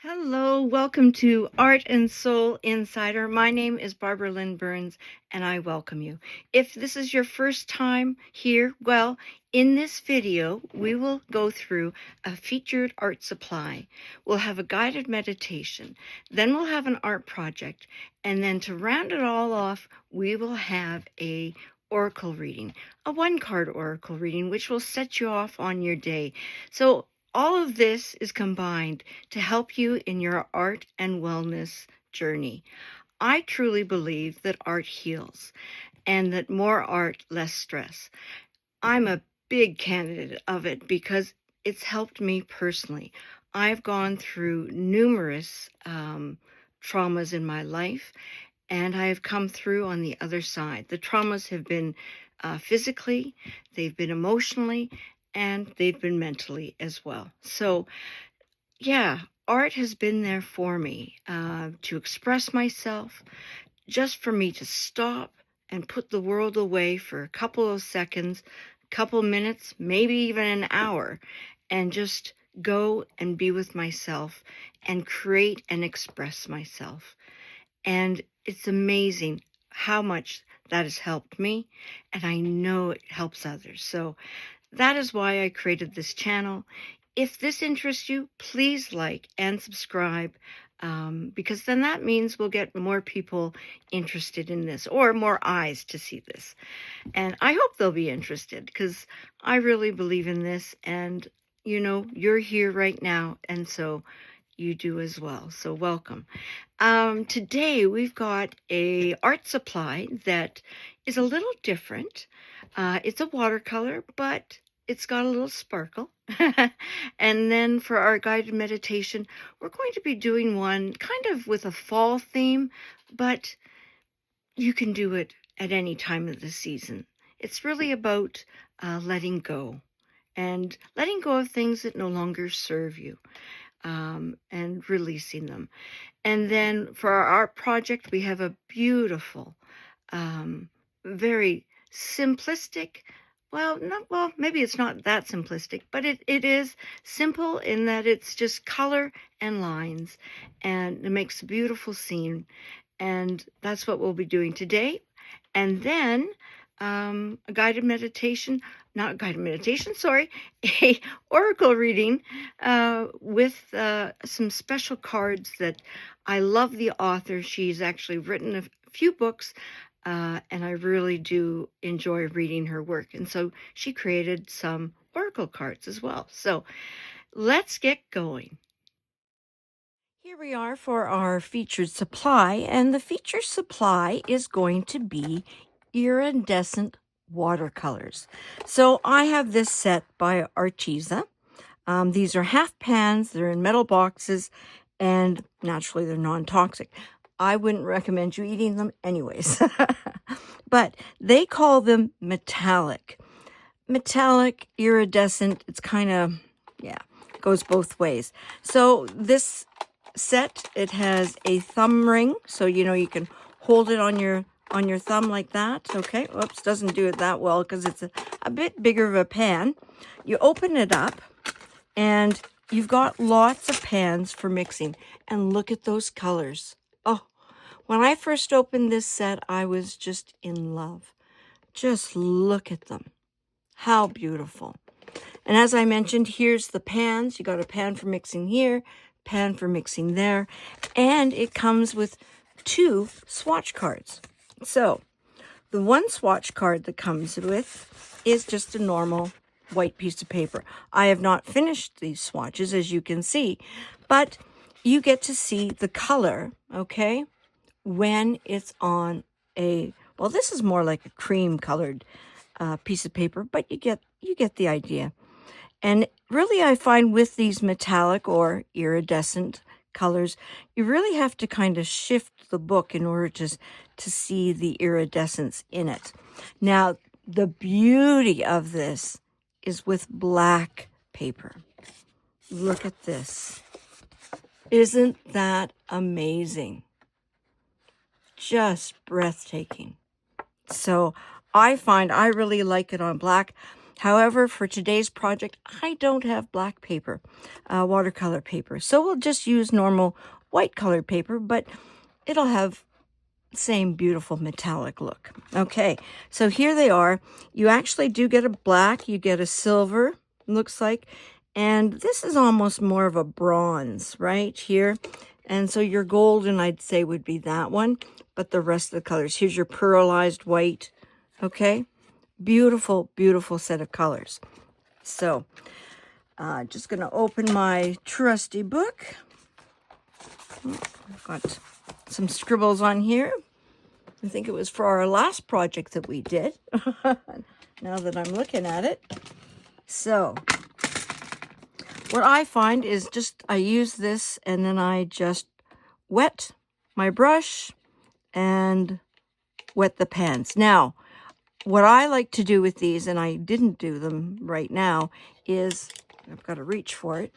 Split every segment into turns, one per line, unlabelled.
Hello, welcome to Art and Soul Insider. My name is Barbara Lynn Burns, and I welcome you. If this is your first time here, well, in this video, we will go through a featured art supply. We'll have a guided meditation, then we'll have an art project, and then to round it all off, we will have a oracle reading, a one-card oracle reading, which will set you off on your day. So all of this is combined to help you in your art and wellness journey. I truly believe that art heals and that more art, less stress. I'm a big candidate of it because it's helped me personally. I've gone through numerous traumas in my life, and I have come through on the other side. The traumas have been physically, they've been emotionally, and they've been mentally as well. So, yeah, art has been there for me to express myself, just for me to stop and put the world away for a couple of seconds, a couple minutes, maybe even an hour, and just go and be with myself and create and express myself. And it's amazing how much that has helped me, and I know it helps others. So that is why I created this channel. If this interests you, please like and subscribe, because then that means we'll get more people interested in this, or more eyes to see this. And I hope they'll be interested, because I really believe in this, and you know, you're here right now, and so you do as well. So welcome. Today we've got a art supply that is a little different. It's a watercolor, but it's got a little sparkle. And then for our guided meditation, we're going to be doing one kind of with a fall theme, but you can do it at any time of the season. It's really about letting go, and letting go of things that no longer serve you, and releasing them. And then for our art project, we have a beautiful, very simplistic, maybe it's not that simplistic, but it is simple in that it's just color and lines, and it makes a beautiful scene. And that's what we'll be doing today. And then a guided meditation, not guided meditation, sorry, a oracle reading with some special cards that I love the author. She's actually written a few books, and I really do enjoy reading her work. And so she created some oracle cards as well. So let's get going. Here we are for our featured supply, and the featured supply is going to be iridescent watercolors. So I have this set by Arteza. These are half pans, they're in metal boxes, and naturally they're non-toxic. I wouldn't recommend you eating them anyways. But they call them metallic. Metallic, iridescent, it's kind of, yeah, goes both ways. So this set, it has a thumb ring, so you know you can hold it on your thumb like that. Okay, whoops, doesn't do it that well because it's a bit bigger of a pan. You open it up, and you've got lots of pans for mixing. And look at those colors. Oh, when I first opened this set, I was just in love. Just look at them. How beautiful. And as I mentioned, here's the pans. You got a pan for mixing here, pan for mixing there, and it comes with 2 swatch cards. So the one swatch card that comes with is just a normal white piece of paper. I have not finished these swatches, as you can see, but you get to see the color, okay, when it's on a, well, this is more like a cream colored piece of paper, but you get the idea. And really, I find with these metallic or iridescent colors, you really have to kind of shift the book in order to see the iridescence in it. Now, the beauty of this is with black paper. Look at this. Isn't that amazing? Just breathtaking. So I find I really like it on black. However, for today's project, I don't have black paper, watercolor paper. So we'll just use normal white colored paper, but it'll have same beautiful metallic look. Okay, so here they are. You actually do get a black, you get a silver, looks like, and this is almost more of a bronze right here. And so your golden, I'd say, would be that one, but the rest of the colors. Here's your pearlized white. Okay, beautiful, beautiful set of colors. So, just going to open my trusty book. I've got some scribbles on here. I think it was for our last project that we did, now that I'm looking at it. So, what I find is I use this and then I just wet my brush and wet the pens. Now, what I like to do with these, and I didn't do them right now, is, I've got to reach for it.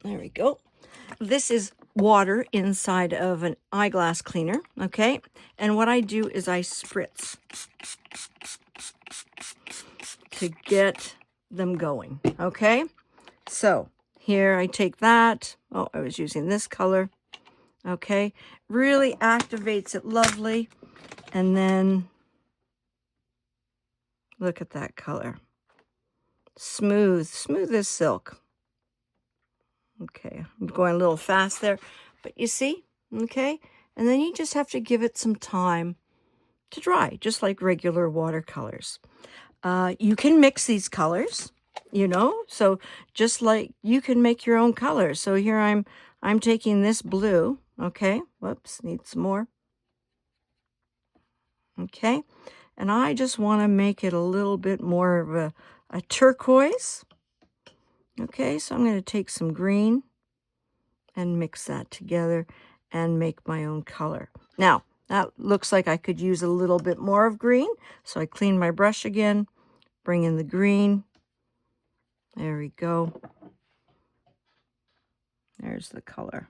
There we go. This is water inside of an eyeglass cleaner, okay? And what I do is I spritz to get them going, okay? So here I take that. Oh, I was using this color, okay? Really activates it lovely. And then look at that color. Smooth, smooth as silk. Okay, I'm going a little fast there, but you see, okay? And then you just have to give it some time to dry, just like regular watercolors. You can mix these colors, you know, so just like you can make your own colors. So here I'm taking this blue, okay? Whoops, need some more. Okay, and I just want to make it a little bit more of a turquoise. Okay, so I'm going to take some green and mix that together and make my own color. Now, that looks like I could use a little bit more of green. So I clean my brush again, bring in the green. There we go. There's the color.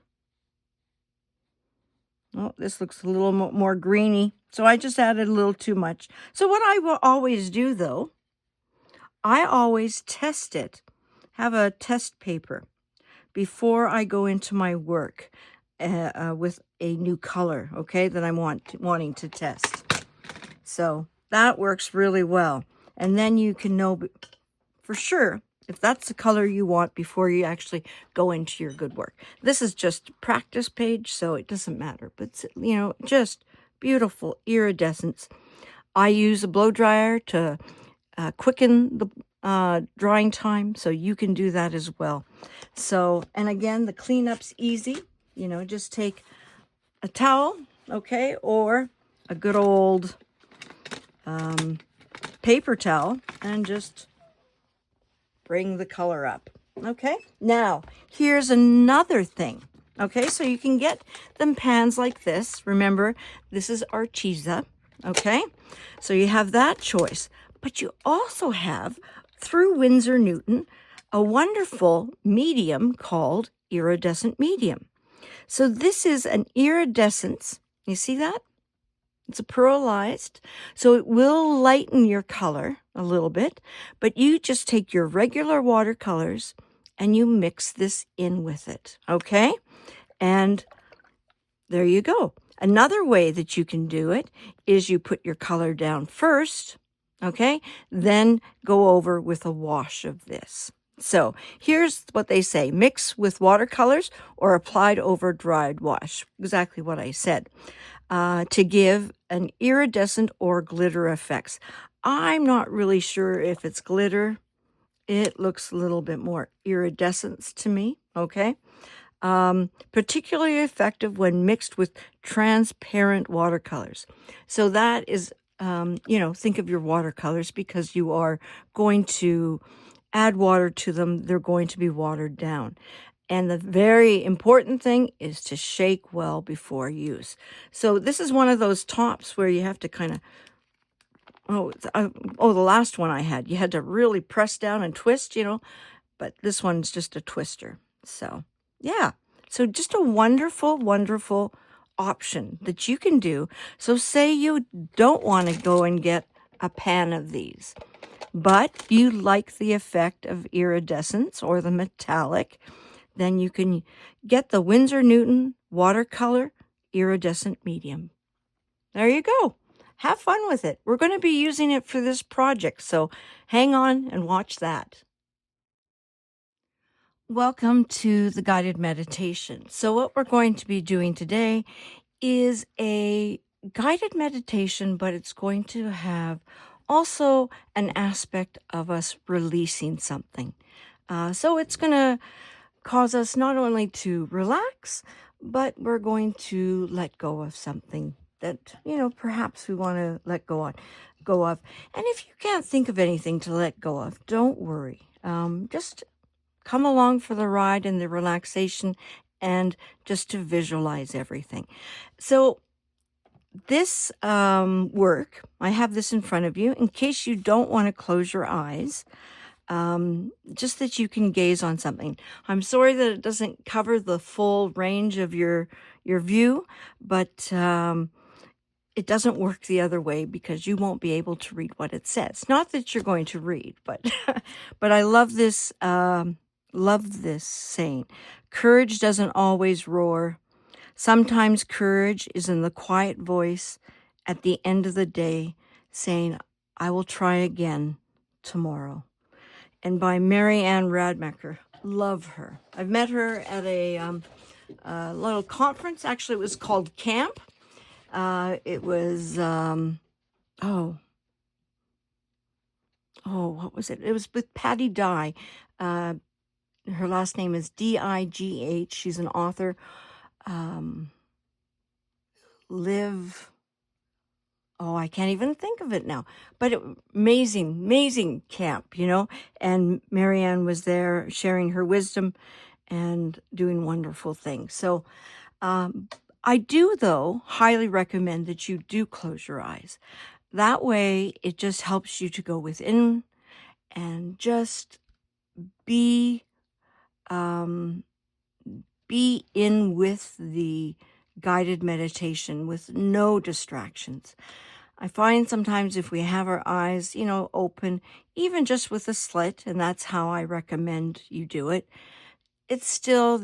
Oh, this looks a little more greeny. So I just added a little too much. So what I will always do, though, I always test it. Have a test paper before I go into my work with a new color, okay, that I'm wanting to test. So that works really well. And then you can know for sure if that's the color you want before you actually go into your good work. This is just a practice page, so it doesn't matter. But, it's, you know, just beautiful iridescence. I use a blow dryer to quicken the drying time, so you can do that as well. So, and again, the cleanup's easy. You know, just take a towel, okay, or a good old paper towel and just bring the color up. Okay, now here's another thing. Okay, so you can get them pans like this. Remember, this is Arteza. Okay, so you have that choice, but you also have, through Winsor Newton, a wonderful medium called iridescent medium. So this is an iridescence. You see that? It's a pearlized. So it will lighten your color a little bit, but you just take your regular watercolors and you mix this in with it. Okay? And there you go. Another way that you can do it is you put your color down first, okay? Then go over with a wash of this. So here's what they say: mix with watercolors or applied over dried wash. Exactly what I said. To give an iridescent or glitter effects. I'm not really sure if it's glitter. It looks a little bit more iridescence to me, okay? Particularly effective when mixed with transparent watercolors. So that is, you know, think of your watercolors because you are going to add water to them. They're going to be watered down. And the very important thing is to shake well before use. So this is one of those tops where you have to kind of, the last one I had, you had to really press down and twist, you know, but this one's just a twister. So, yeah. So just a wonderful, wonderful option that you can do. So say you don't want to go and get a pan of these. But you like the effect of iridescence or the metallic, then you can get the Winsor Newton watercolor iridescent medium. There you go. Have fun with it. We're going to be using it for this project, so hang on and watch that. Welcome to the guided meditation. So what we're going to be doing today is a guided meditation, but it's going to have also an aspect of us releasing something. So it's going to cause us not only to relax, but we're going to let go of something that, perhaps we want to go of. And if you can't think of anything to let go of, don't worry. Just come along for the ride and the relaxation and just to visualize everything. So this work, I have this in front of you in case you don't want to close your eyes, just that you can gaze on something. I'm sorry that it doesn't cover the full range of your view, but it doesn't work the other way because you won't be able to read what it says. Not that you're going to read, but but I love this saying. Courage doesn't always roar. Sometimes courage is in the quiet voice at the end of the day saying, I will try again tomorrow. And by Mary Ann Radmacher. Love her. I've met her at a little conference. Actually, it was called Camp. It was, what was it? It was with Patty Dye. Her last name is Digh. She's an author. I can't even think of it now. But amazing camp, And Marianne was there sharing her wisdom and doing wonderful things. So I do, though, highly recommend that you do close your eyes. That way, it just helps you to go within and just be in with the guided meditation with no distractions. I find sometimes if we have our eyes, open, even just with a slit, and that's how I recommend you do it, it's still,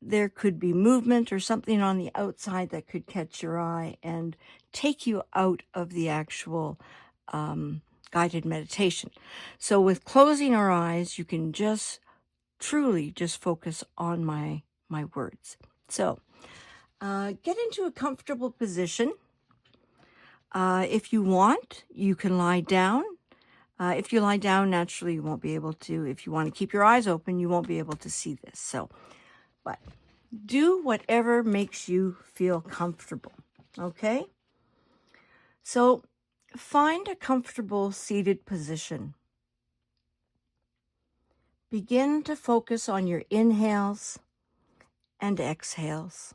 there could be movement or something on the outside that could catch your eye and take you out of the actual guided meditation. So with closing our eyes, you can just truly just focus on my words. So get into a comfortable position. If you want, you can lie down. If you lie down, naturally, you won't be able to. If you want to keep your eyes open, you won't be able to see this. So, but do whatever makes you feel comfortable, okay? So, find a comfortable seated position. Begin to focus on your inhales and exhales.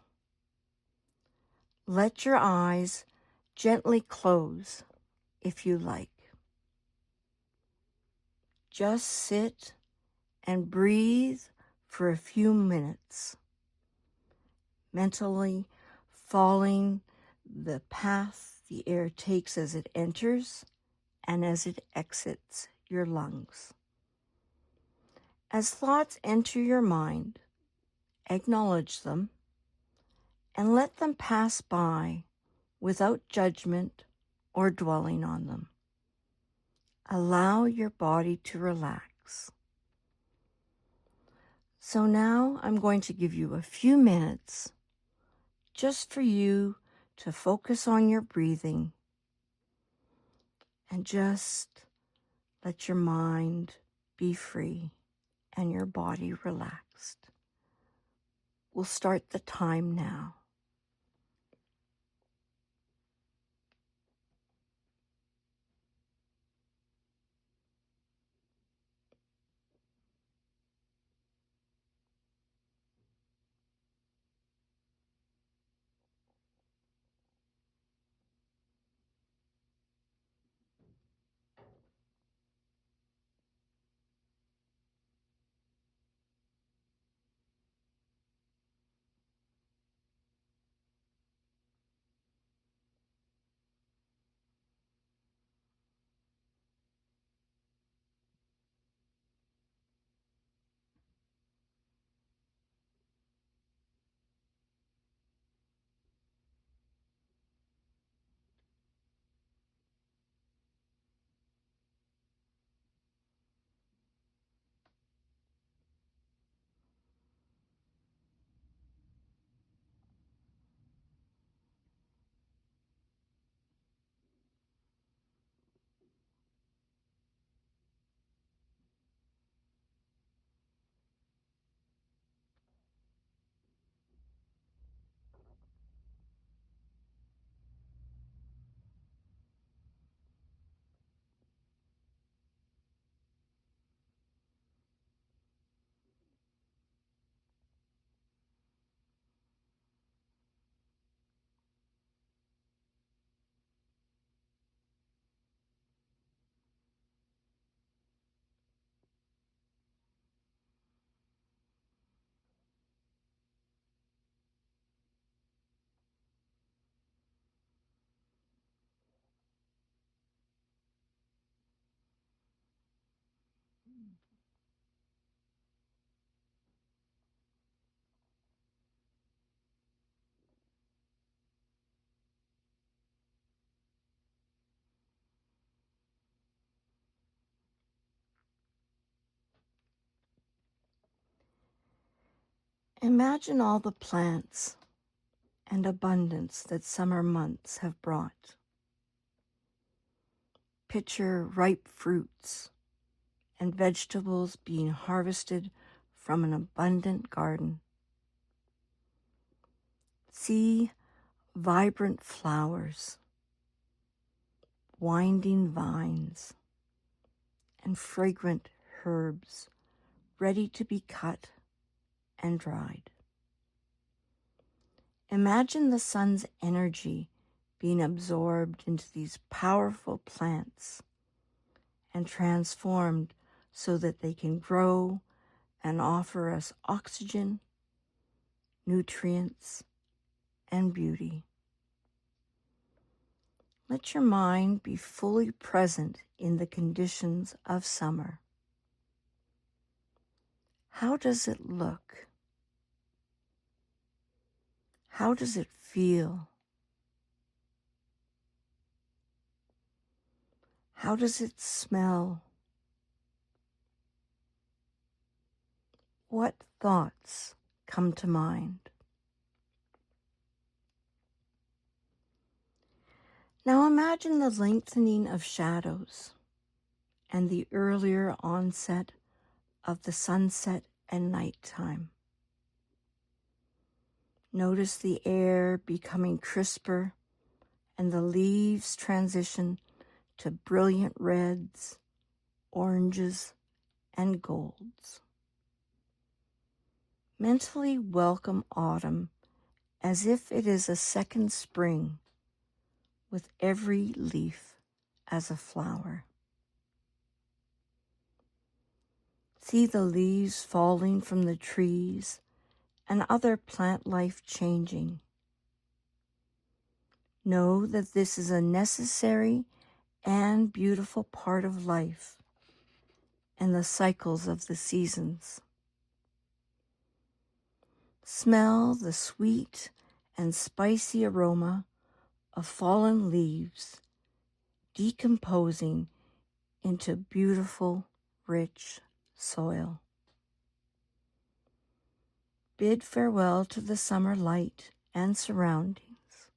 Let your eyes gently close if you like. Just sit and breathe for a few minutes, mentally following the path the air takes as it enters and as it exits your lungs. As thoughts enter your mind, acknowledge them and let them pass by without judgment or dwelling on them. Allow your body to relax. So now I'm going to give you a few minutes just for you to focus on your breathing and just let your mind be free and your body relaxed. We'll start the time now. Imagine all the plants and abundance that summer months have brought. Picture ripe fruits and vegetables being harvested from an abundant garden. See vibrant flowers, winding vines, and fragrant herbs ready to be cut and dried. Imagine the sun's energy being absorbed into these powerful plants and transformed so that they can grow and offer us oxygen, nutrients, and beauty. Let your mind be fully present in the conditions of summer. How does it look? How does it feel? How does it smell? What thoughts come to mind? Now imagine the lengthening of shadows and the earlier onset of the sunset and nighttime. Notice the air becoming crisper and the leaves transition to brilliant reds, oranges, and golds. Mentally welcome autumn as if it is a second spring, with every leaf as a flower. See the leaves falling from the trees and other plant life changing. Know that this is a necessary and beautiful part of life and the cycles of the seasons. Smell the sweet and spicy aroma of fallen leaves decomposing into beautiful, rich soil. Bid farewell to the summer light and surroundings.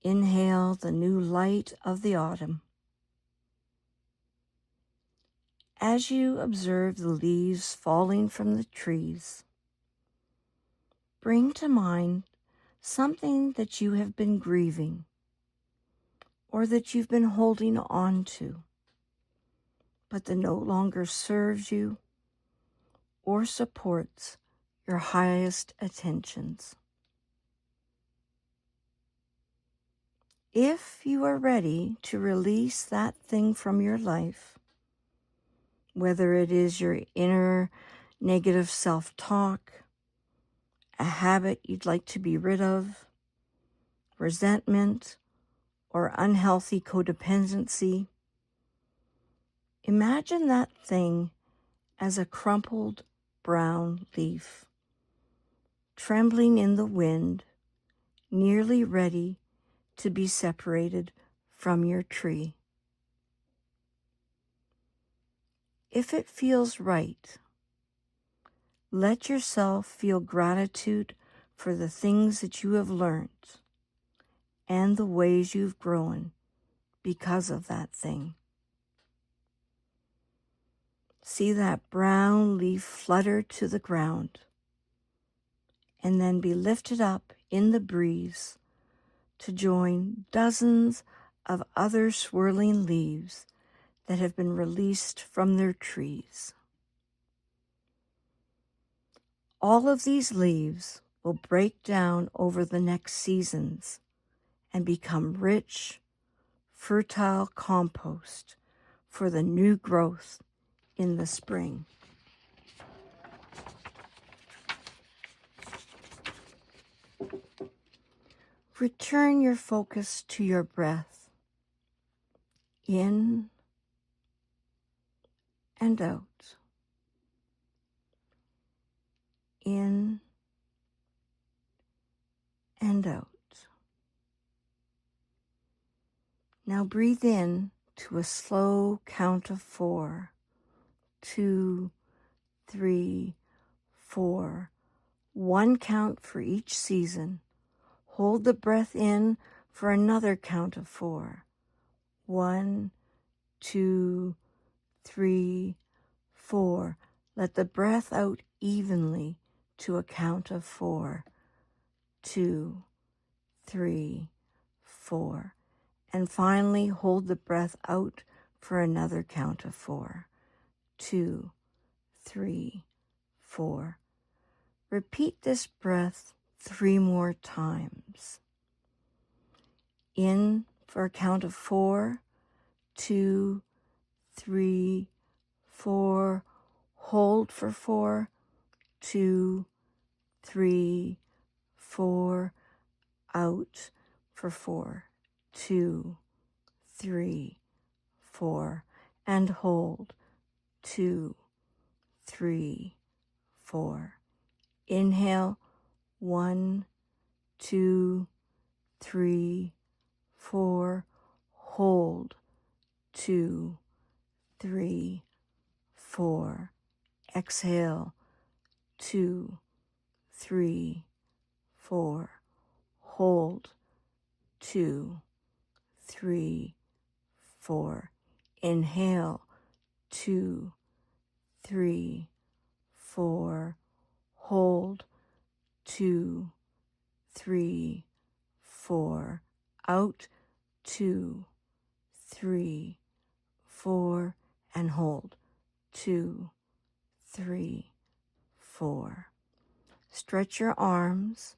Inhale the new light of the autumn. As you observe the leaves falling from the trees, bring to mind something that you have been grieving or that you've been holding on to, but that no longer serves you or supports your highest attentions. If you are ready to release that thing from your life, whether it is your inner negative self-talk, a habit you'd like to be rid of, resentment, or unhealthy codependency, imagine that thing as a crumpled brown leaf, trembling in the wind, nearly ready to be separated from your tree. If it feels right, let yourself feel gratitude for the things that you have learned and the ways you've grown because of that thing. See that brown leaf flutter to the ground and then be lifted up in the breeze to join dozens of other swirling leaves that have been released from their trees. All of these leaves will break down over the next seasons and become rich, fertile compost for the new growth in the spring. Return your focus to your breath, in and out, in and out. Now breathe in to a slow count of 4, 2, 3, 4. 1 count for each season. Hold the breath in for another count of 4. 1, 2, 3, 4. Let the breath out evenly to a count of 4. 2, 3, 4. And finally, hold the breath out for another count of 4. 2, 3, 4. Repeat this breath 3 more times. In for a count of 4, 2, 3, 4. Hold for 4, 2, 3, 4. Out for 4, 2, 3, 4. And hold 2, 3, 4. Inhale 1, 2, 3, 4. Hold 2, 3, 4. Exhale 2, 3, 4. Hold 2, 3, 4. Inhale 2, 3, 4. Hold 2, 3, 4. Out 2, 3, 4. And hold 2, 3, 4. Stretch your arms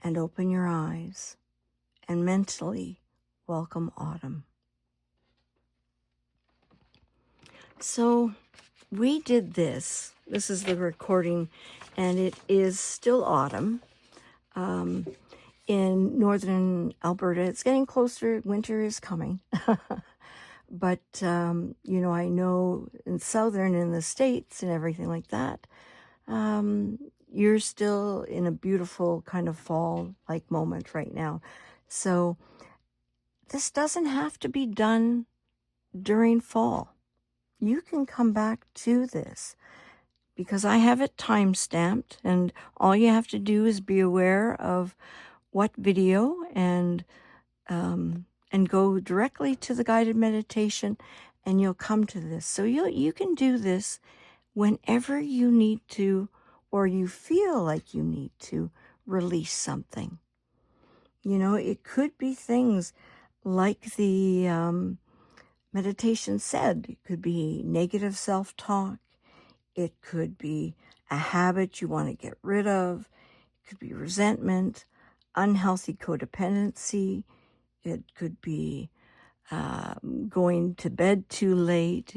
and open your eyes and mentally welcome autumn. So we did this. This is the recording, and it is still autumn in northern Alberta. It's getting closer. Winter is coming. But, I know in southern, in the States and everything like that, you're still in a beautiful kind of fall-like moment right now. So this doesn't have to be done during fall. You can come back to this because I have it time-stamped, and all you have to do is be aware of what video and go directly to the guided meditation, and you'll come to this. So you can do this whenever you need to, or you feel like you need to release something. It could be things like the meditation said. It could be negative self-talk. It could be a habit you want to get rid of. It could be resentment, unhealthy codependency. It could be going to bed too late.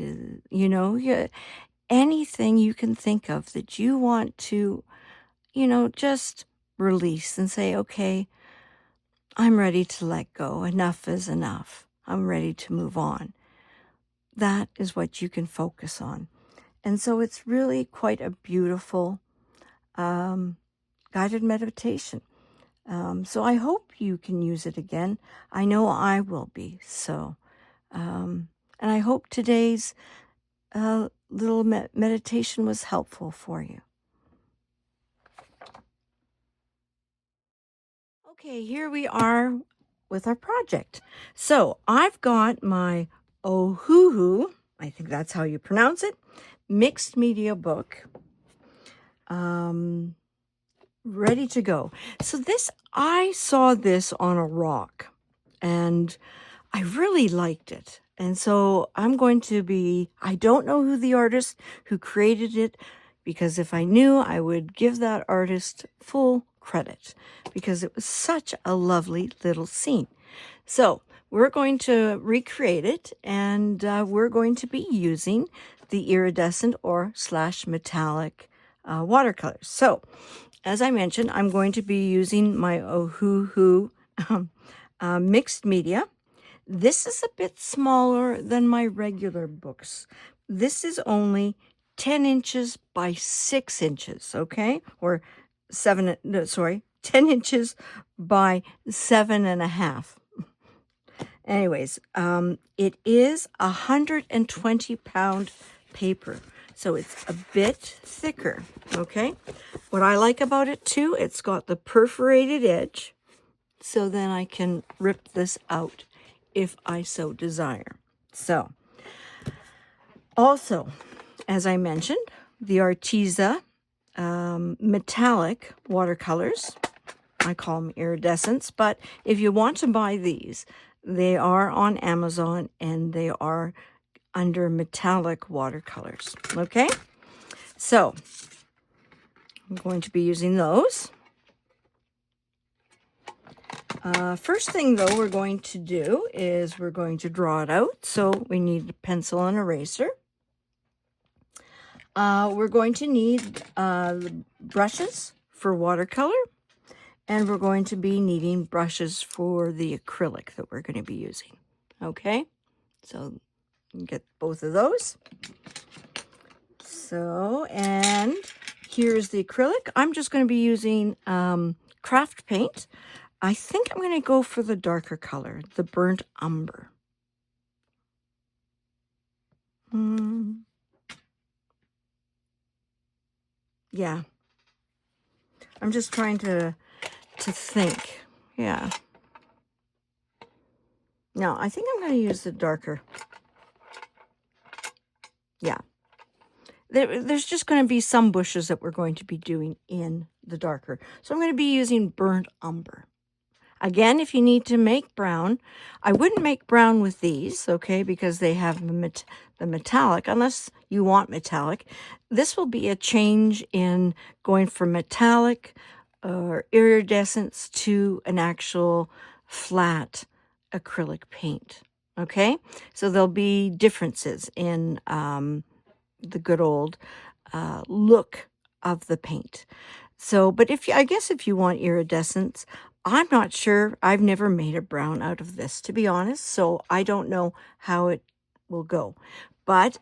Anything you can think of that you want to, just release and say, okay, I'm ready to let go. Enough is enough. I'm ready to move on. That is what you can focus on. And so it's really quite a beautiful guided meditation. So I hope you can use it again. I know I will be. So, and I hope today's little meditation was helpful for you. Okay, here we are with our project. So I've got my Ohuhu, I think that's how you pronounce it, mixed media book, ready to go. So I saw this on a rock, and I really liked it. And so I don't know who the artist who created it, because if I knew, I would give that artist full credit, because it was such a lovely little scene. So we're going to recreate it, and we're going to be using the iridescent or / metallic watercolors. So as I mentioned, I'm going to be using my Ohuhu mixed media. This is a bit smaller than my regular books. This is only 10 inches by 6 inches, okay? Or 10 inches by 7.5. Anyways, it is 120-pound paper. So it's a bit thicker, okay? What I like about it too, it's got the perforated edge, so then I can rip this out if I so desire. So, also, as I mentioned, the Arteza metallic watercolors. I call them iridescents, but if you want to buy these, they are on Amazon and they are under metallic watercolors. Okay, so I'm going to be using those. First thing though we're going to do is we're going to draw it out. So we need a pencil and eraser. We're going to need brushes for watercolor, and we're going to be needing brushes for the acrylic that we're going to be using. Okay, so you can get both of those. So, and here's the acrylic. I'm just going to be using craft paint. I think I'm going to go for the darker color, the burnt umber. Yeah. I'm just trying to think. Yeah. No, I think I'm going to use the darker. Yeah. There's just going to be some bushes that we're going to be doing in the darker. So I'm going to be using burnt umber. Again, if you need to make brown, I wouldn't make brown with these, okay, because they have the metallic, unless you want metallic. This will be a change in going from metallic or iridescence to an actual flat acrylic paint, okay? So there'll be differences in the good old look of the paint. So, but I guess if you want iridescence, I'm not sure. I've never made a brown out of this, to be honest, so I don't know how it will go. But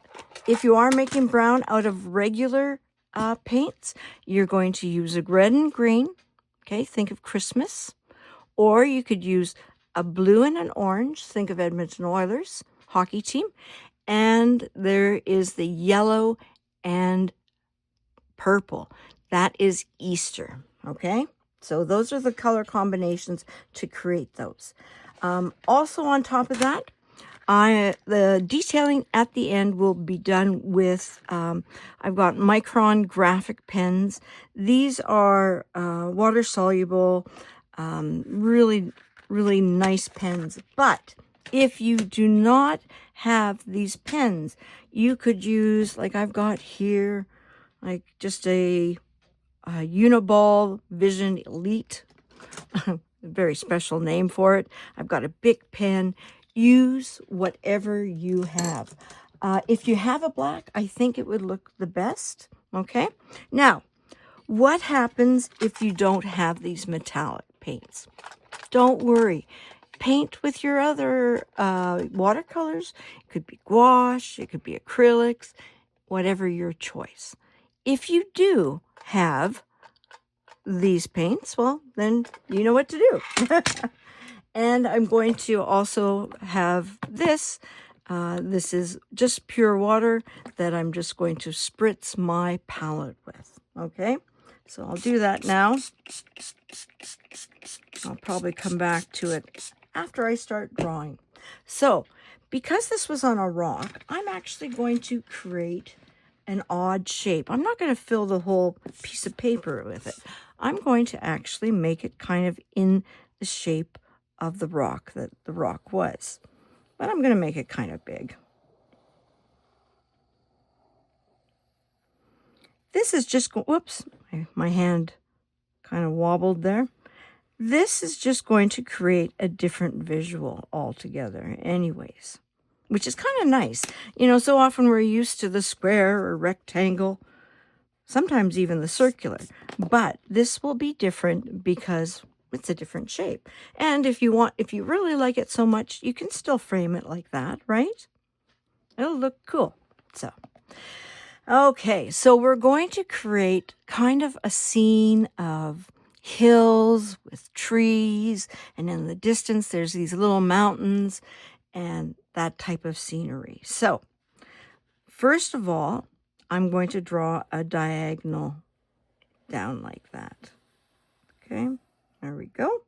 if you are making brown out of regular paints, you're going to use a red and green. Okay, think of Christmas. Or you could use a blue and an orange. Think of Edmonton Oilers hockey team. And there is the yellow and purple. That is Easter, okay? So those are the color combinations to create those. Also on top of that, the detailing at the end will be done with, I've got Micron graphic pens. These are water-soluble, really, really nice pens. But if you do not have these pens, you could use, like I've got here, like just a Uniball Vision Elite, a very special name for it. I've got a Bic pen. Use whatever you have. If you have a black, I think it would look the best. Okay. Now, what happens if you don't have these metallic paints? Don't worry. Paint with your other watercolors. It could be gouache, it could be acrylics, whatever your choice. If you do have these paints, well, then you know what to do. And I'm going to also have this. This is just pure water that I'm just going to spritz my palette with. Okay, so I'll do that now. I'll probably come back to it after I start drawing. So, because this was on a rock, I'm actually going to create an odd shape. I'm not going to fill the whole piece of paper with it. I'm going to actually make it kind of in the shape of the rock that the rock was. But I'm going to make it kind of big. This is just, whoops, my hand kind of wobbled there. This is just going to create a different visual altogether anyways, which is kind of nice. You know, so often we're used to the square or rectangle, sometimes even the circular, but this will be different because it's a different shape. And if you really like it so much, you can still frame it like that, right? It'll look cool. So, okay, so we're going to create kind of a scene of hills with trees, and in the distance there's these little mountains and that type of scenery. So first of all, I'm going to draw a diagonal down like that. Okay, there we go.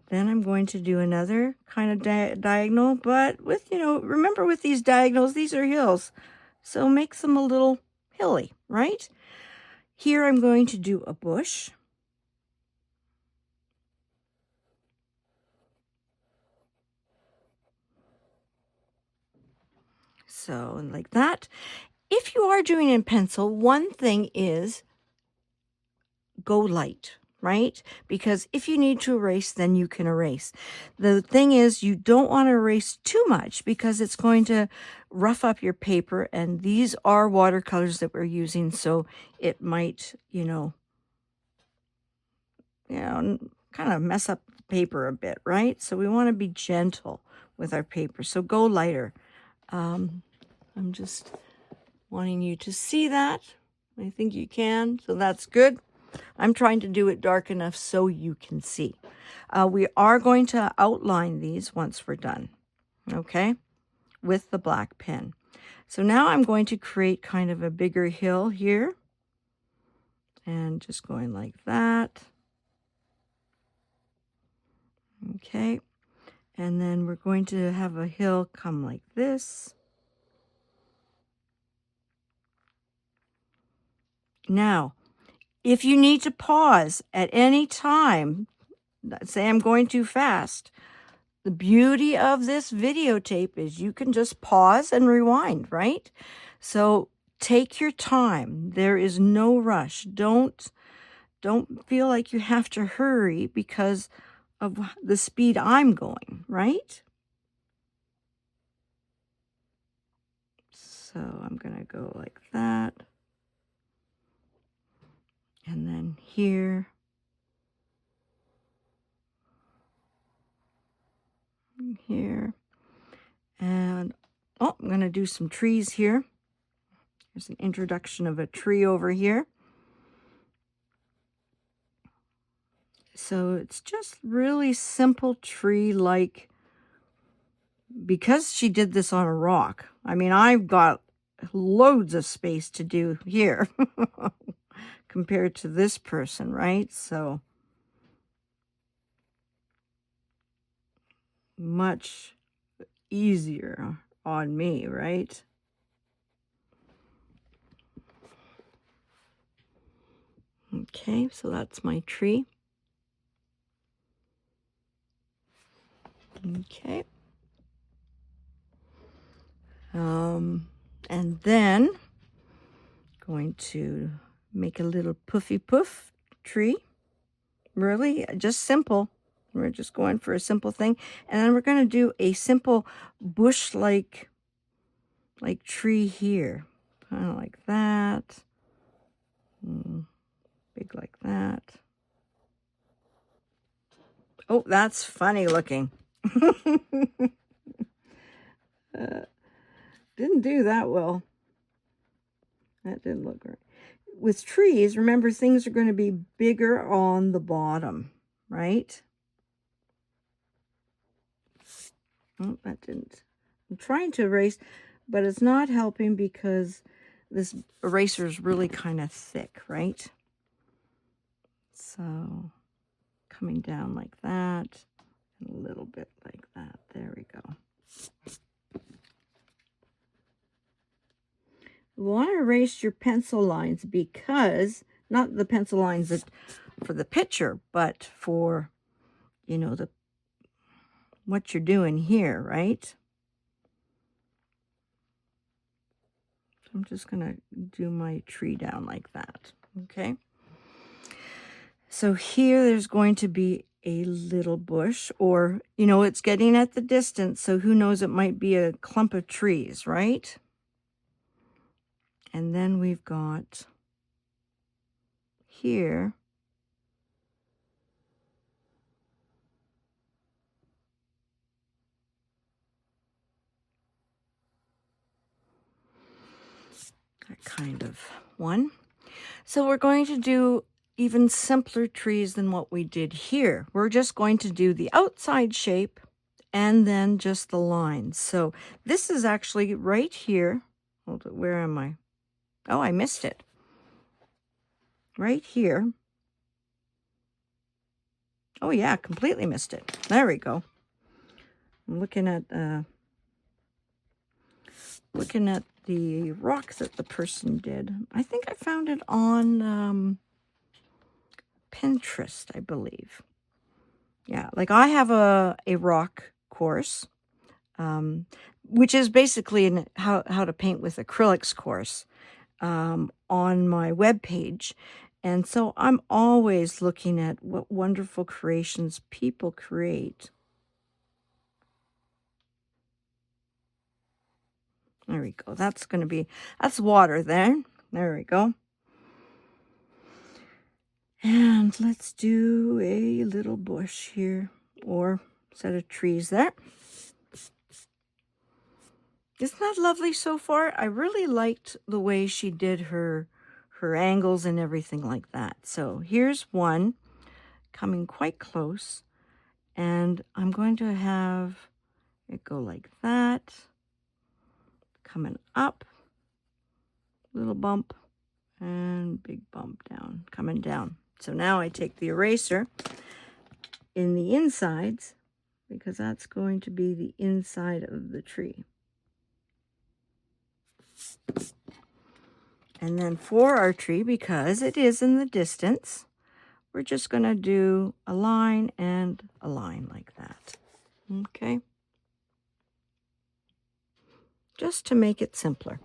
Then I'm going to do another kind of diagonal, but with, remember with these diagonals, these are hills. So makes them a little hilly, right? Here I'm going to do a bush. So like that. If you are doing in pencil, one thing is go light, right? Because if you need to erase, then you can erase. The thing is, you don't want to erase too much because it's going to rough up your paper. And these are watercolors that we're using, so it might, kind of mess up the paper a bit, right? So we want to be gentle with our paper. So go lighter. I'm just wanting you to see that. I think you can, so that's good. I'm trying to do it dark enough so you can see. We are going to outline these once we're done, okay, with the black pen. So now I'm going to create kind of a bigger hill here, and just going like that. Okay, and then we're going to have a hill come like this. Now, if you need to pause at any time, say I'm going too fast, the beauty of this videotape is you can just pause and rewind, right? So take your time. There is no rush. Don't feel like you have to hurry because of the speed I'm going, right? So I'm going to go like that. And then here. Here. And, I'm going to do some trees here. There's an introduction of a tree over here. So it's just really simple tree-like, because she did this on a rock. I mean, I've got loads of space to do here compared to this person, right? So much easier on me, right? Okay, so that's my tree. Okay. And then going to make a little puffy poof tree. Really, just simple. We're just going for a simple thing. And then we're going to do a simple bush-like tree here. Kind of like that. Big like that. Oh, that's funny looking. Didn't do that well. That didn't look right. With trees, remember, things are going to be bigger on the bottom, right? Oh, that didn't. I'm trying to erase, but it's not helping because this eraser is really kind of thick, right? So coming down like that, and a little bit like that. There we go. You want to erase your pencil lines because, not the pencil lines that for the picture, but for, what you're doing here, right? So I'm just going to do my tree down like that, okay? So here there's going to be a little bush, or, it's getting at the distance, so who knows, it might be a clump of trees, right? And then we've got here that kind of one. So we're going to do even simpler trees than what we did here. We're just going to do the outside shape and then just the lines. So this is actually right here, Hold it. Where am I? Oh, I missed it. Right here. Oh, yeah, completely missed it. There we go. I'm looking at the rock that the person did. I think I found it on Pinterest, I believe. Yeah, like I have a rock course, which is basically how to paint with acrylics course on my webpage. And so I'm always looking at what wonderful creations people create. There we go. That's water there. There we go. And let's do a little bush here, or set of trees there. Isn't that lovely so far? I really liked the way she did her angles and everything like that. So here's one coming quite close, and I'm going to have it go like that, coming up, little bump, and big bump down, coming down. So now I take the eraser in the insides, because that's going to be the inside of the tree. And then for our tree, because it is in the distance, we're just going to do a line and a line like that. Okay? Just to make it simpler.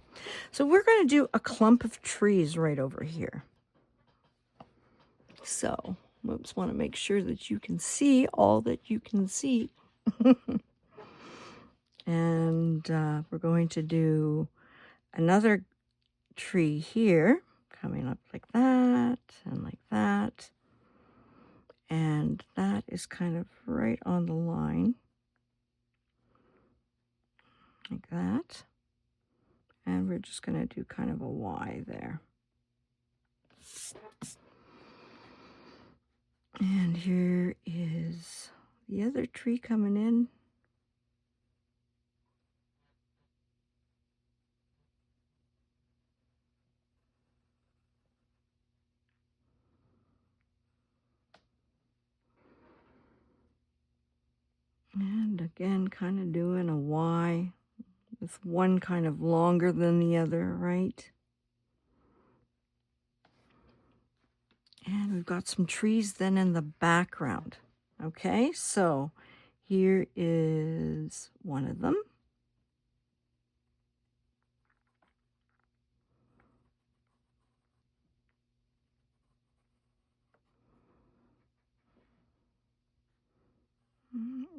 So we're going to do a clump of trees right over here. So, whoops, want to make sure that you can see all that you can see. And we're going to do another tree here, coming up like that and like that. And that is kind of right on the line, like that. And we're just going to do kind of a Y there. And here is the other tree coming in. And again, kind of doing a Y with one kind of longer than the other, right? And we've got some trees then in the background. Okay, so here is one of them.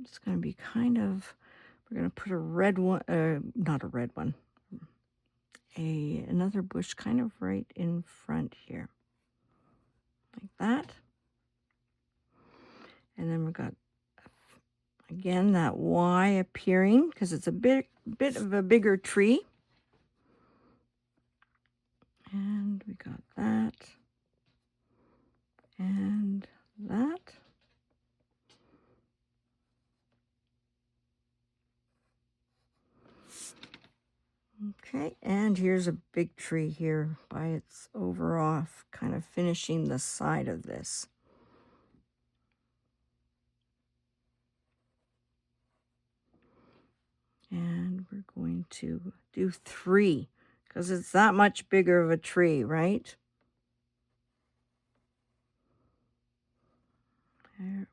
It's going to be kind of, we're going to put a red one, not a red one, another bush kind of right in front here, like that. And then we've got, again, that Y appearing, because it's a bit of a bigger tree. And we got that. And that. Okay, and here's a big tree here by its over off, kind of finishing the side of this. And we're going to do 3, because it's that much bigger of a tree, right? There.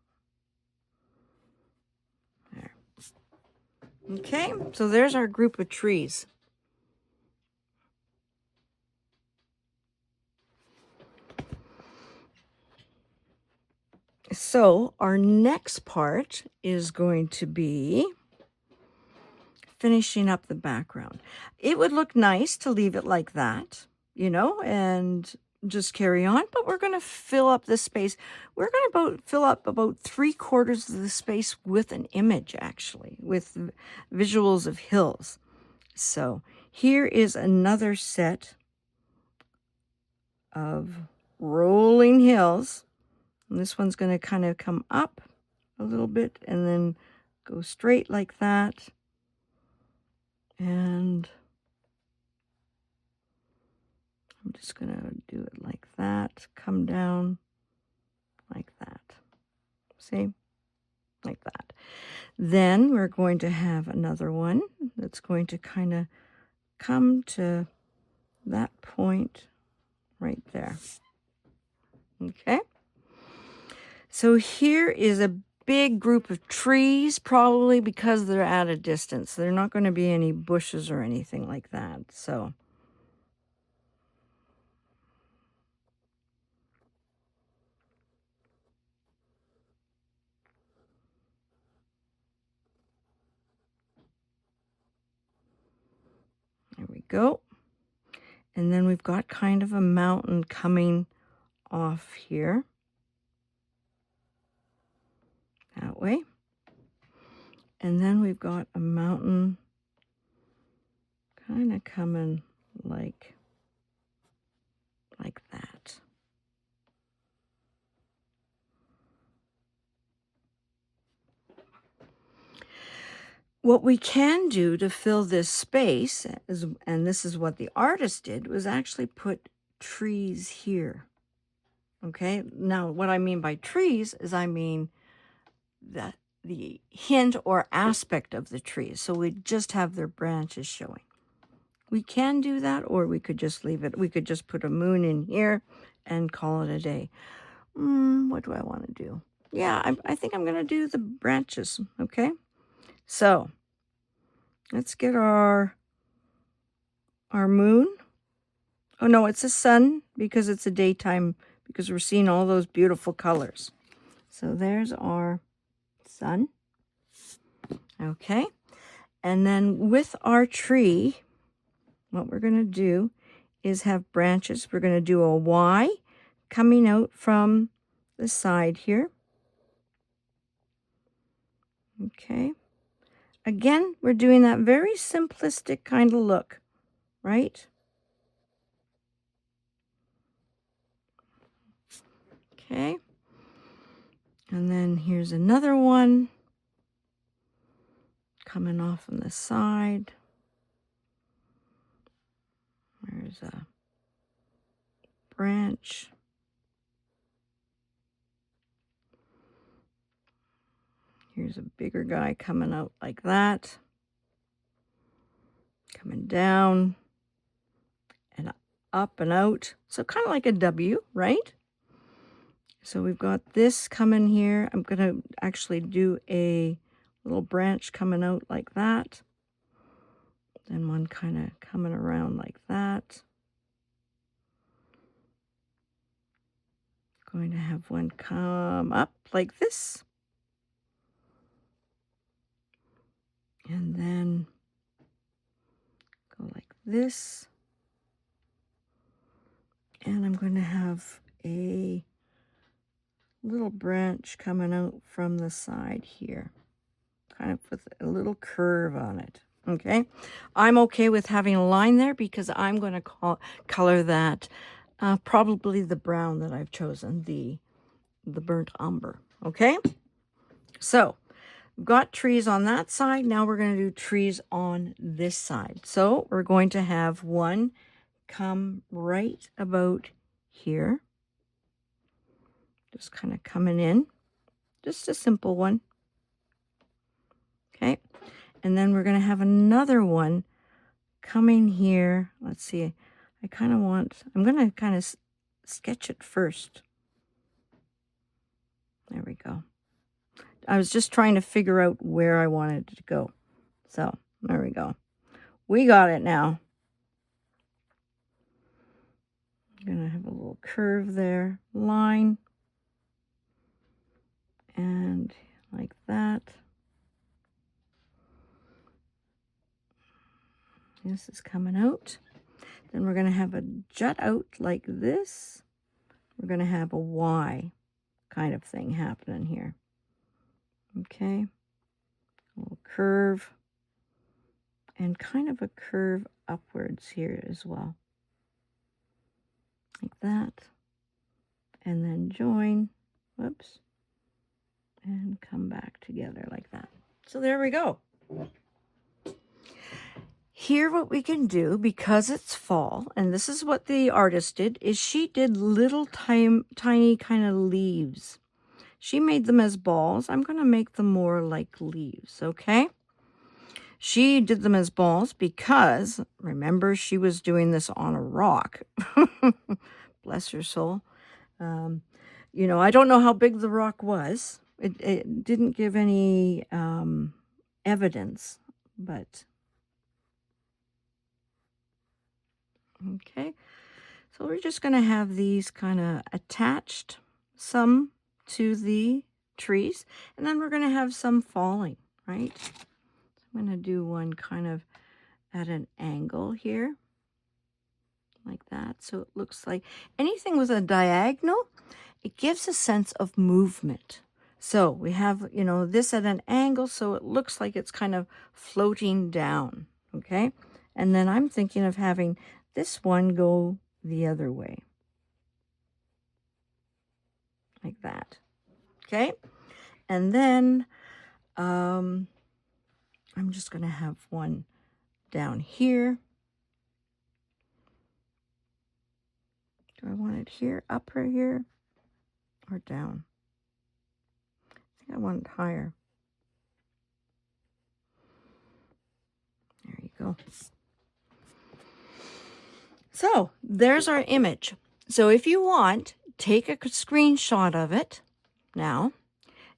There. Okay, so there's our group of trees. So our next part is going to be finishing up the background. It would look nice to leave it like that, and just carry on, but we're going to fill up this space. We're going to fill up about 3/4 of the space with an image, actually, with visuals of hills. So here is another set of rolling hills. And this one's going to kind of come up a little bit and then go straight like that. And I'm just going to do it like that, come down like that. See? Like that. Then we're going to have another one that's going to kind of come to that point right there. Okay? So here is a big group of trees, probably because they're at a distance. They're not going to be any bushes or anything like that. So there we go. And then we've got kind of a mountain coming off here. That way. And then we've got a mountain kind of coming like that. What we can do to fill this space, and this is what the artist did, was actually put trees here. Okay, now what I mean by trees is I mean that the hint or aspect of the trees. So we just have their branches showing. We can do that, or we could just leave it. We could just put a moon in here and call it a day. What do I want to do? Yeah, I think I'm going to do the branches, okay? So let's get our moon. Oh, no, it's a sun because it's a daytime, because we're seeing all those beautiful colors. So there's our sun. Okay. And then with our tree, what we're going to do is have branches. We're going to do a Y coming out from the side here. Okay. Again, we're doing that very simplistic kind of look, right? Okay. And then here's another one coming off on the side. There's a branch. Here's a bigger guy coming out like that. Coming down and up and out. So kind of like a W, right? So we've got this coming here. I'm going to actually do a little branch coming out like that. Then one kind of coming around like that. Going to have one come up like this. And then go like this. And I'm going to have a little branch coming out from the side here, kind of with a little curve on it. Okay, I'm okay with having a line there because I'm going to color that probably the brown that I've chosen, the burnt umber. Okay, so we've got trees on that side. Now we're going to do trees on this side. So we're going to have one come right about here, just kind of coming in, just a simple one. Okay, and then we're going to have another one coming here. Let's see, I'm going to kind of sketch it first. There we go. I was just trying to figure out where I wanted it to go. So there we go. We got it now. I'm going to have a little curve there, line, and like that. This is coming out. Then we're going to have a jut out like this. We're going to have a Y kind of thing happening here. Okay. A little curve. And kind of a curve upwards here as well. Like that. And then join. Whoops. And come back together like that. So there we go. here what we can do, because it's fall, and this is what the artist did, is she did little tiny kind of leaves. She made them as balls. I'm going to make them more like leaves, okay? She did them as balls because, remember, she was doing this on a rock. Bless her soul. You know, I don't know how big the rock was. It didn't give any evidence, but... Okay, so we're just going to have these kind of attached, some to the trees, and then we're going to have some falling, right? I'm going to do one kind of at an angle here, like that. So it looks like anything with a diagonal, it gives a sense of movement. So we have, you know, this at an angle, so it looks like it's kind of floating down, okay? And then I'm thinking of having this one go the other way, like that, okay? And then I'm just going to have one down here. Do I want it here, up or here, or down? I think I want it higher. There you go. So there's our image. So if you want, take a screenshot of it now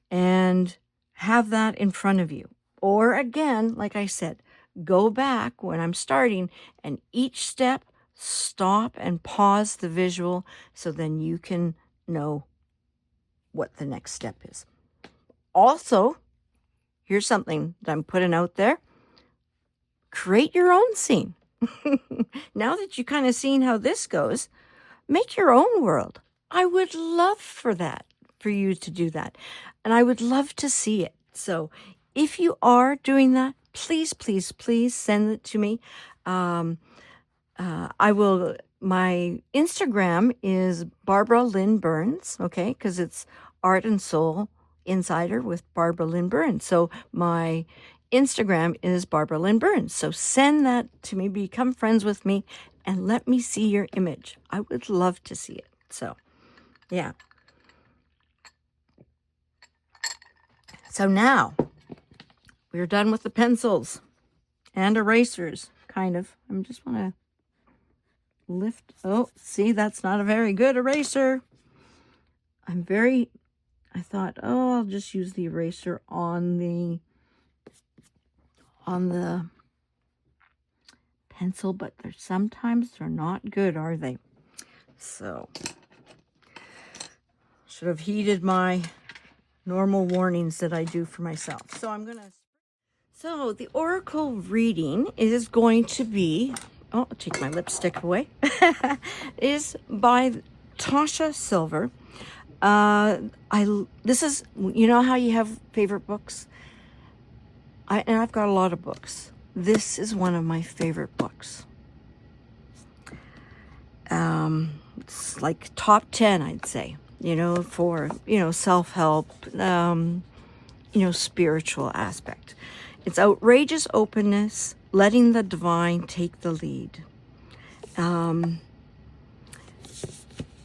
and have that in front of you. Or again, like I said, go back when I'm starting and each step stop and pause the visual so then you can know what the next step is. Also, here's something that I'm putting out there. Create your own scene. Now that you've kind of seen how this goes, make your own world. I would love for that, for you to do that. And I would love to see it. So if you are doing that, please, please, please send it to me. My Instagram is Barbara Lynn Burns, okay? Because it's Art and Soul Insider with Barbara Lynn Burns. So my Instagram is Barbara Lynn Burns. So send that to me, become friends with me, and let me see your image. I would love to see it. So, yeah. So now, we're done with the pencils and erasers, kind of. I just want to lift. Oh, see, that's not a very good eraser. I thought, oh, I'll just use the eraser on the pencil, but sometimes they're not good, are they? So, should have heeded my normal warnings that I do for myself. So the oracle reading is going to be, oh, I'll take my lipstick away, is by Tosha Silver. This is, you know how you have favorite books? And I've got a lot of books. This is one of my favorite books. It's like top 10, I'd say, for, self-help, spiritual aspect. It's outrageous openness, letting the divine take the lead.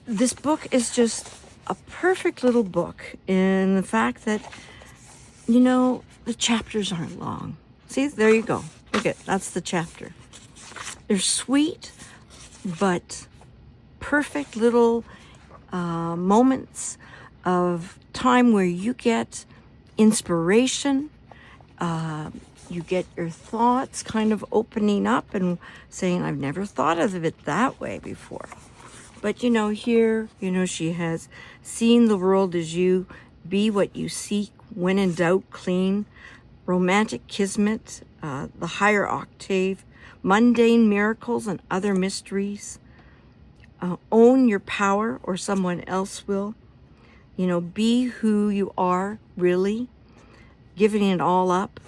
This book is just a perfect little book in the fact that, the chapters aren't long. See, there you go. Look at, that's the chapter. They're sweet, but perfect little moments of time where you get inspiration, you get your thoughts kind of opening up and saying, I've never thought of it that way before. But, here, she has seen the world as you, be what you seek, when in doubt, clean, romantic kismet, the higher octave, mundane miracles and other mysteries, own your power or someone else will, be who you are really, giving it all up,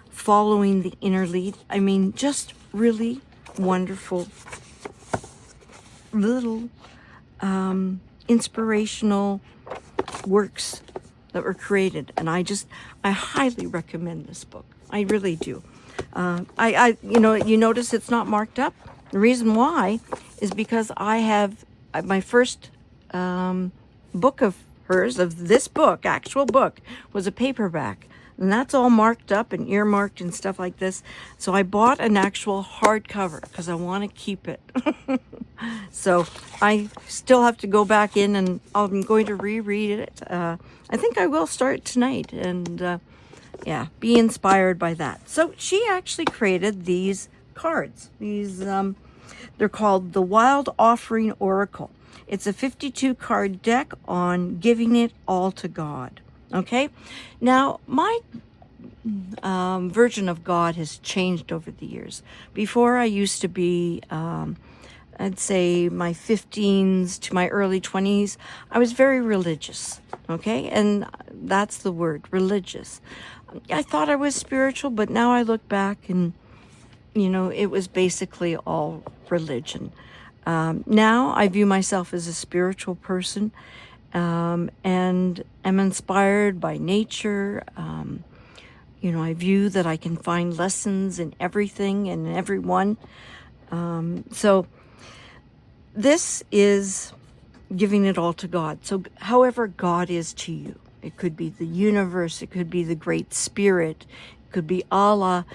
following the inner lead. I mean, just really wonderful little inspirational works that were created. And I highly recommend this book. I really do. You notice it's not marked up. The reason why is because I have my first book of hers, of this book, actual book, was a paperback. And that's all marked up and earmarked and stuff like this. So I bought an actual hardcover because I want to keep it. So I still have to go back in and I'm going to reread it. I think I will start tonight and yeah, be inspired by that. So she actually created these cards. They're called the Wild Offering Oracle. It's a 52 card deck on giving it all to God. Okay, now my version of God has changed over the years. Before, I used to be, I'd say my 15s to my early 20s, I was very religious. Okay, and that's the word, religious. I thought I was spiritual, but now I look back and, it was basically all religion. Now I view myself as a spiritual person. And am inspired by nature. I view that I can find lessons in everything and in everyone. So this is giving it all to God. So however God is to you, it could be the universe, it could be the great spirit, it could be Allah,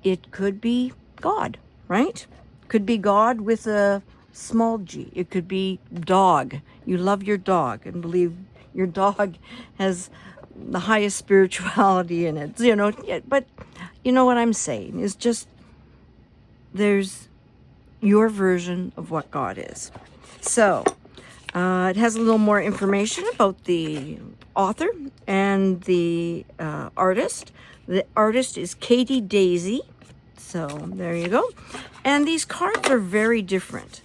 it could be God, right? It could be God with a small g. It could be dog. You love your dog and believe your dog has the highest spirituality in it. But you know what I'm saying is just there's your version of what God is. So it has a little more information about the author and the artist. The artist is Katie Daisy. So there you go. And these cards are very different.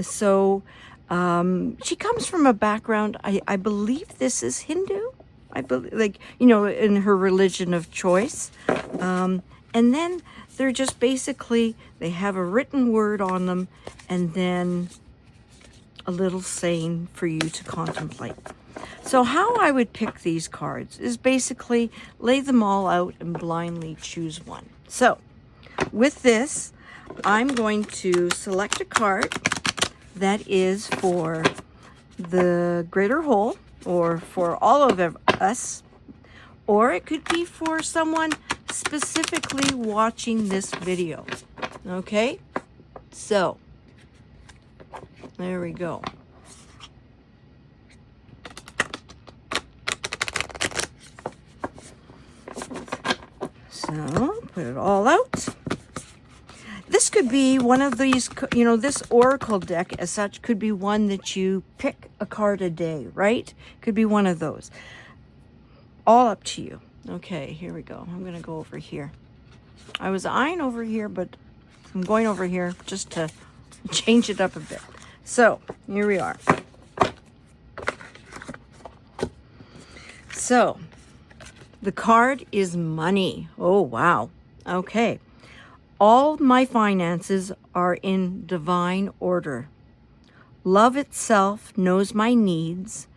So she comes from a background, I believe this is Hindu. I believe, in her religion of choice. And then they're just basically, they have a written word on them and then a little saying for you to contemplate. So how I would pick these cards is basically lay them all out and blindly choose one. So with this, I'm going to select a card that is for the greater whole or for all of us, or it could be for someone specifically watching this video. Okay, so there we go. So put it all out. This could be one of these, this oracle deck as such could be one that you pick a card a day, right? Could be one of those. All up to you. Okay, here we go. I'm going to go over here. I was eyeing over here, but I'm going over here just to change it up a bit. So, here we are. So, the card is money. Oh, wow. Okay. All my finances are in divine order. Love itself knows my needs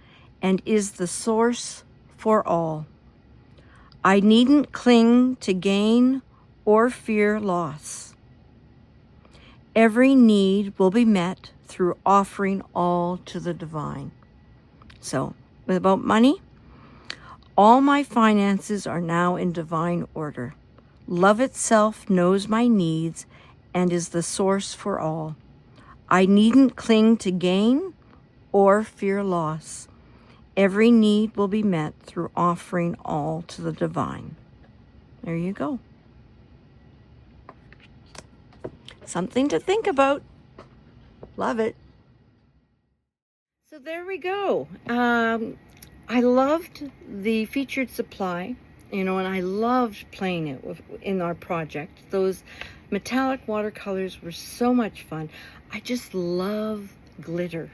and is the source for all. I needn't cling to gain or fear loss. Every need will be met through offering all to the divine. So, about money, all my finances are now in divine order. Love itself knows my needs and is the source for all. I needn't cling to gain or fear loss. Every need will be met through offering all to the divine. There you go. Something to think about. Love it. So there we go. I loved the featured supply. And I loved playing it in our project. Those metallic watercolors were so much fun. I just love glitter.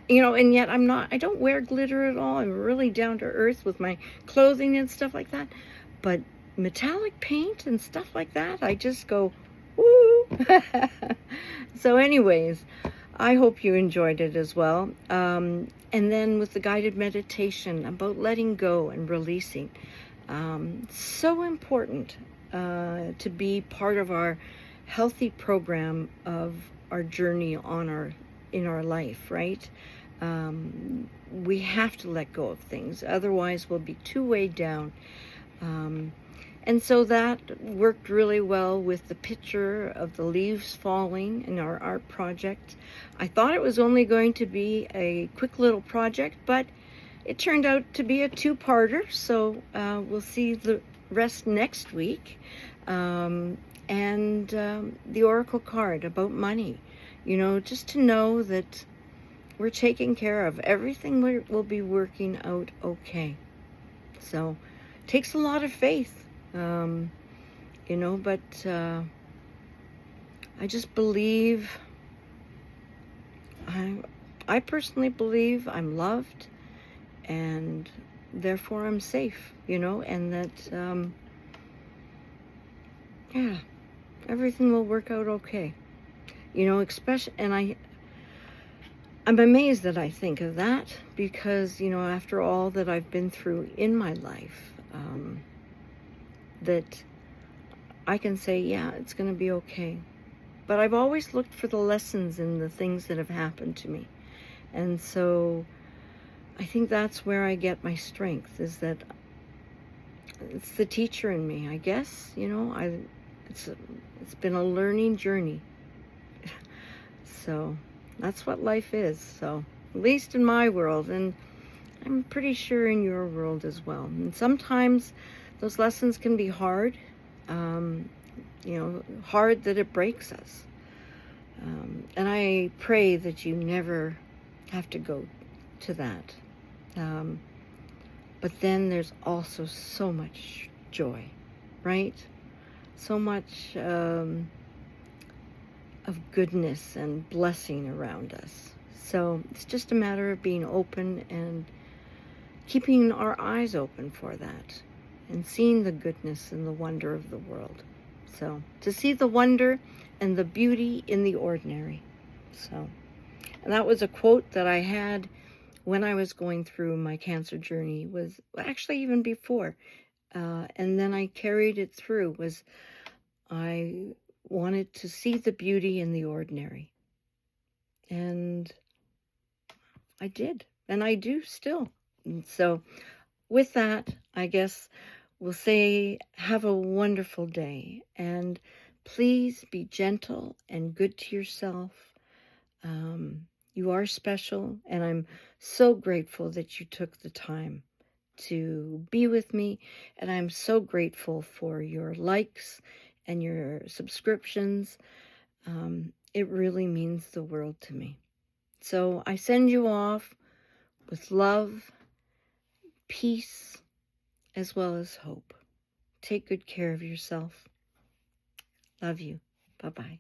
And yet I don't wear glitter at all. I'm really down to earth with my clothing and stuff like that. But metallic paint and stuff like that, I just go, woo! So anyways, I hope you enjoyed it as well. And then with the guided meditation about letting go and releasing. So important to be part of our healthy program of our journey in our life, right? We have to let go of things, otherwise we'll be too weighed down. And so that worked really well with the picture of the leaves falling in our art project. I thought it was only going to be a quick little project, but it turned out to be a two-parter, so we'll see the rest next week. The oracle card about money, just to know that we're taken care of. Everything will be working out okay. So it takes a lot of faith, but I just believe, I personally believe I'm loved, and therefore I'm safe, and that, yeah, everything will work out okay, especially, and I'm amazed that I think of that because, after all that I've been through in my life, that I can say, yeah, it's going to be okay. But I've always looked for the lessons in the things that have happened to me. And so I think that's where I get my strength, is that it's the teacher in me, I guess. It's been a learning journey. So that's what life is. So at least in my world, and I'm pretty sure in your world as well. And sometimes those lessons can be hard, hard that it breaks us. And I pray that you never have to go to that. But then there's also so much joy, right? So much of goodness and blessing around us. So it's just a matter of being open and keeping our eyes open for that and seeing the goodness and the wonder of the world. So to see the wonder and the beauty in the ordinary. So, and that was a quote that I had when I was going through my cancer journey, was actually even before. And then I carried it through, was I wanted to see the beauty in the ordinary. And I did, and I do still. And so with that, I guess we'll say have a wonderful day, and please be gentle and good to yourself. You are special, and I'm so grateful that you took the time to be with me, and I'm so grateful for your likes and your subscriptions. It really means the world to me. So I send you off with love, peace, as well as hope. Take good care of yourself. Love you. Bye-bye.